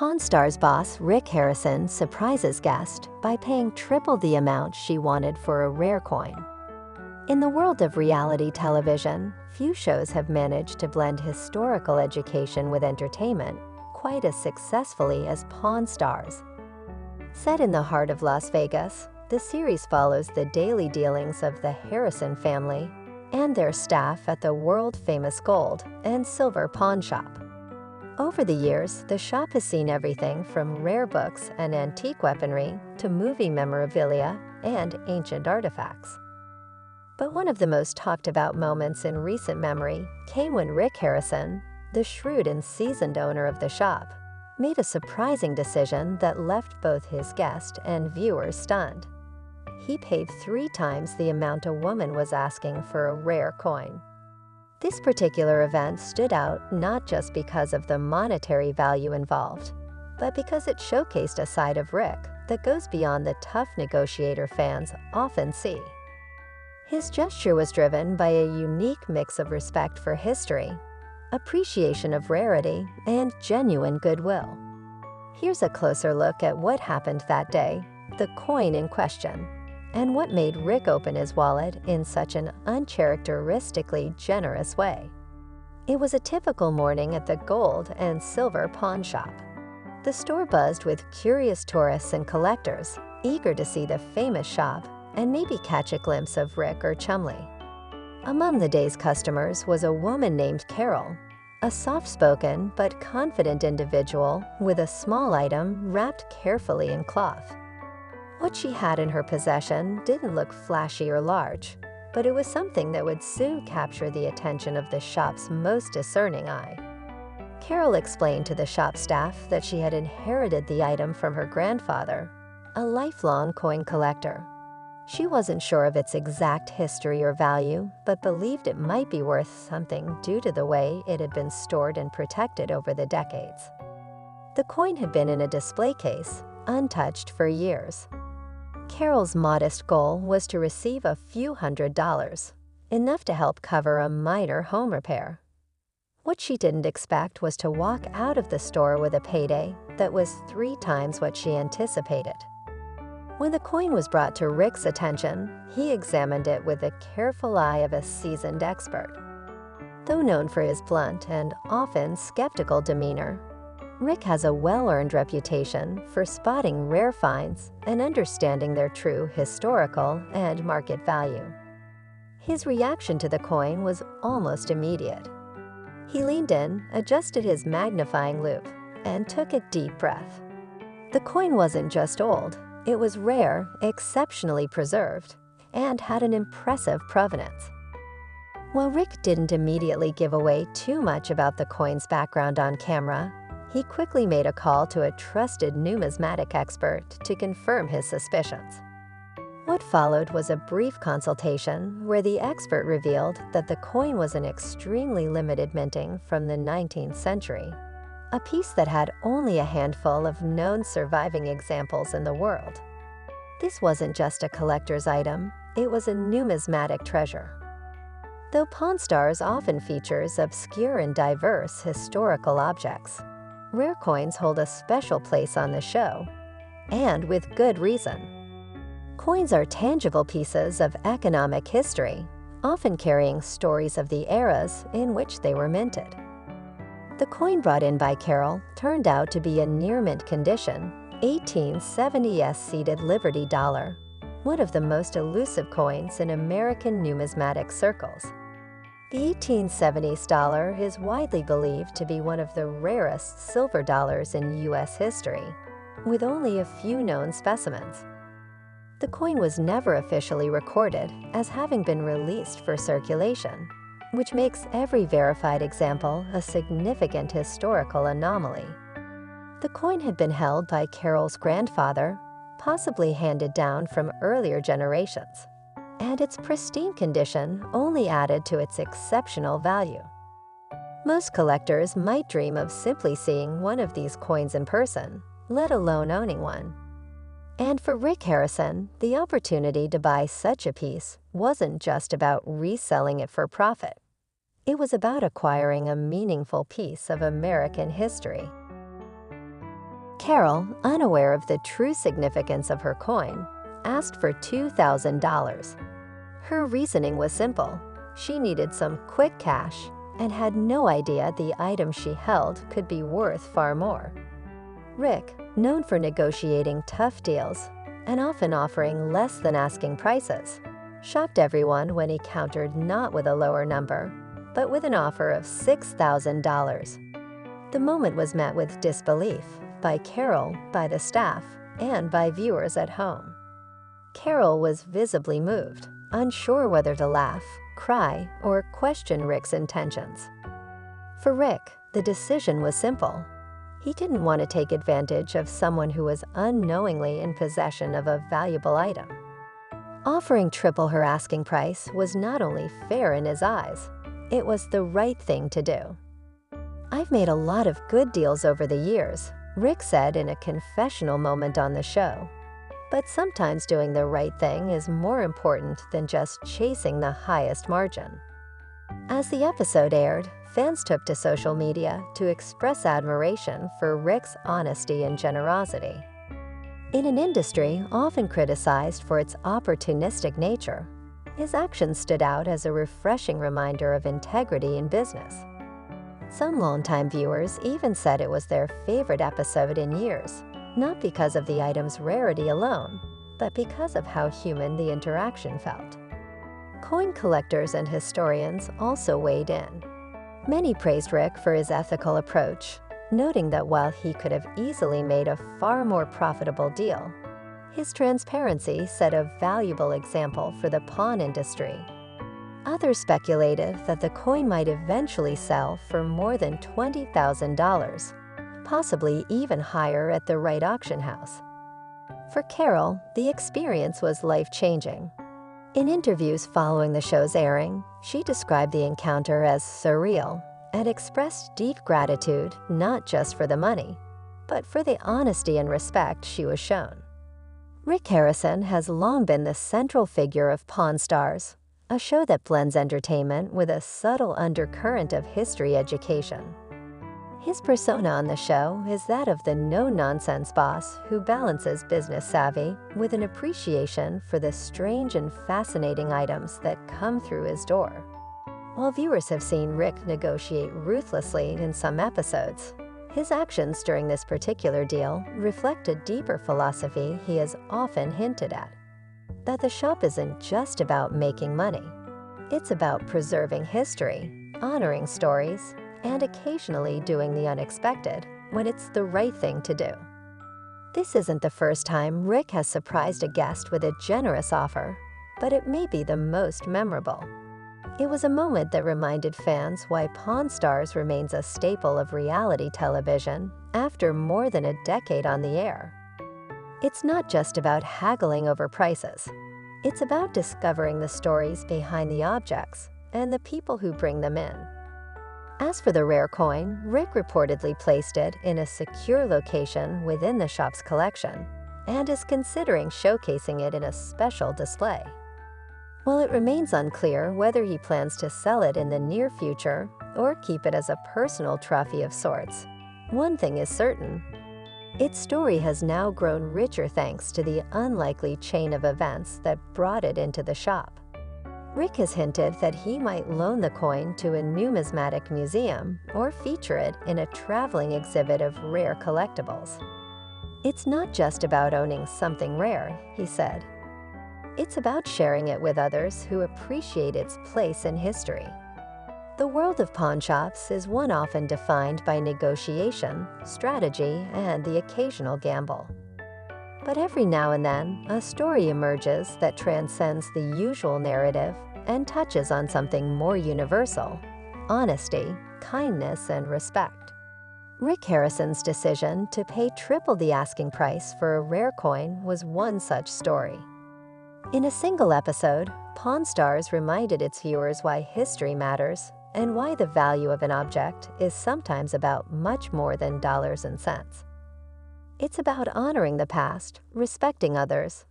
Pawn Stars boss Rick Harrison surprises guests by paying triple the amount she wanted for a rare coin. In the world of reality television, few shows have managed to blend historical education with entertainment quite as successfully as Pawn Stars. Set in the heart of Las Vegas, the series follows the daily dealings of the Harrison family and their staff at the world-famous gold and silver pawn shop. Over the years, the shop has seen everything from rare books and antique weaponry to movie memorabilia and ancient artifacts. But one of the most talked about moments in recent memory came when Rick Harrison, the shrewd and seasoned owner of the shop, made a surprising decision that left both his guest and viewers stunned. He paid 3 times the amount a woman was asking for a rare coin. This particular event stood out not just because of the monetary value involved, but because it showcased a side of Rick that goes beyond the tough negotiator fans often see. His gesture was driven by a unique mix of respect for history, appreciation of rarity, and genuine goodwill. Here's a closer look at what happened that day, the coin in question, and what made Rick open his wallet in such an uncharacteristically generous way. It was a typical morning at the gold and silver pawn shop. The store buzzed with curious tourists and collectors, eager to see the famous shop and maybe catch a glimpse of Rick or Chumley. Among the day's customers was a woman named Carol, a soft-spoken but confident individual with a small item wrapped carefully in cloth. What she had in her possession didn't look flashy or large, but it was something that would soon capture the attention of the shop's most discerning eye. Carol explained to the shop staff that she had inherited the item from her grandfather, a lifelong coin collector. She wasn't sure of its exact history or value, but believed it might be worth something due to the way it had been stored and protected over the decades. The coin had been in a display case, untouched for years. Carol's modest goal was to receive a few $100s, enough to help cover a minor home repair. What she didn't expect was to walk out of the store with a payday that was 3 times what she anticipated. When the coin was brought to Rick's attention, he examined it with the careful eye of a seasoned expert. Though known for his blunt and often skeptical demeanor, Rick has a well-earned reputation for spotting rare finds and understanding their true historical and market value. His reaction to the coin was almost immediate. He leaned in, adjusted his magnifying loupe, and took a deep breath. The coin wasn't just old, it was rare, exceptionally preserved, and had an impressive provenance. While Rick didn't immediately give away too much about the coin's background on camera, he quickly made a call to a trusted numismatic expert to confirm his suspicions. What followed was a brief consultation where the expert revealed that the coin was an extremely limited minting from the 19th century, a piece that had only a handful of known surviving examples in the world. This wasn't just a collector's item, it was a numismatic treasure. Though Pawn Stars often features obscure and diverse historical objects, rare coins hold a special place on the show, and with good reason. Coins are tangible pieces of economic history, often carrying stories of the eras in which they were minted. The coin brought in by Carol turned out to be a near-mint condition 1870s seeded Liberty dollar, one of the most elusive coins in American numismatic circles. The 1870s dollar is widely believed to be one of the rarest silver dollars in U.S. history, with only a few known specimens. The coin was never officially recorded as having been released for circulation, which makes every verified example a significant historical anomaly. The coin had been held by Carol's grandfather, possibly handed down from earlier generations, and its pristine condition only added to its exceptional value. Most collectors might dream of simply seeing one of these coins in person, let alone owning one. And for Rick Harrison, the opportunity to buy such a piece wasn't just about reselling it for profit. It was about acquiring a meaningful piece of American history. Carol, unaware of the true significance of her coin, asked for $2,000. Her reasoning was simple. She needed some quick cash and had no idea the item she held could be worth far more. Rick, known for negotiating tough deals and often offering less than asking prices, shocked everyone when he countered not with a lower number, but with an offer of $6,000. The moment was met with disbelief by Carol, by the staff, and by viewers at home. Carol was visibly moved, unsure whether to laugh, cry, or question Rick's intentions. For Rick, the decision was simple. He didn't want to take advantage of someone who was unknowingly in possession of a valuable item. Offering triple her asking price was not only fair in his eyes, it was the right thing to do. "I've made a lot of good deals over the years," Rick said in a confessional moment on the show. But sometimes doing the right thing is more important than just chasing the highest margin. As the episode aired, fans took to social media to express admiration for Rick's honesty and generosity. In an industry often criticized for its opportunistic nature, his actions stood out as a refreshing reminder of integrity in business. Some longtime viewers even said it was their favorite episode in years, not because of the item's rarity alone, but because of how human the interaction felt. Coin collectors and historians also weighed in. Many praised Rick for his ethical approach, noting that while he could have easily made a far more profitable deal, his transparency set a valuable example for the pawn industry. Others speculated that the coin might eventually sell for more than $20,000, possibly even higher at the right auction house. For Carol, the experience was life-changing. In interviews following the show's airing, she described the encounter as surreal and expressed deep gratitude not just for the money, but for the honesty and respect she was shown. Rick Harrison has long been the central figure of Pawn Stars, a show that blends entertainment with a subtle undercurrent of history education. His persona on the show is that of the no-nonsense boss who balances business savvy with an appreciation for the strange and fascinating items that come through his door. While viewers have seen Rick negotiate ruthlessly in some episodes, his actions during this particular deal reflect a deeper philosophy he has often hinted at: that the shop isn't just about making money. It's about preserving history, honoring stories, and occasionally doing the unexpected when it's the right thing to do. This isn't the first time Rick has surprised a guest with a generous offer, but it may be the most memorable. It was a moment that reminded fans why Pawn Stars remains a staple of reality television after more than a decade on the air. It's not just about haggling over prices. It's about discovering the stories behind the objects and the people who bring them in. As for the rare coin, Rick reportedly placed it in a secure location within the shop's collection and is considering showcasing it in a special display. While it remains unclear whether he plans to sell it in the near future or keep it as a personal trophy of sorts, one thing is certain: its story has now grown richer thanks to the unlikely chain of events that brought it into the shop. Rick has hinted that he might loan the coin to a numismatic museum or feature it in a traveling exhibit of rare collectibles. "It's not just about owning something rare," he said. "It's about sharing it with others who appreciate its place in history." The world of pawn shops is one often defined by negotiation, strategy, and the occasional gamble. But every now and then, a story emerges that transcends the usual narrative and touches on something more universal: honesty, kindness, and respect. Rick Harrison's decision to pay triple the asking price for a rare coin was one such story. In a single episode, Pawn Stars reminded its viewers why history matters and why the value of an object is sometimes about much more than dollars and cents. It's about honoring the past, respecting others,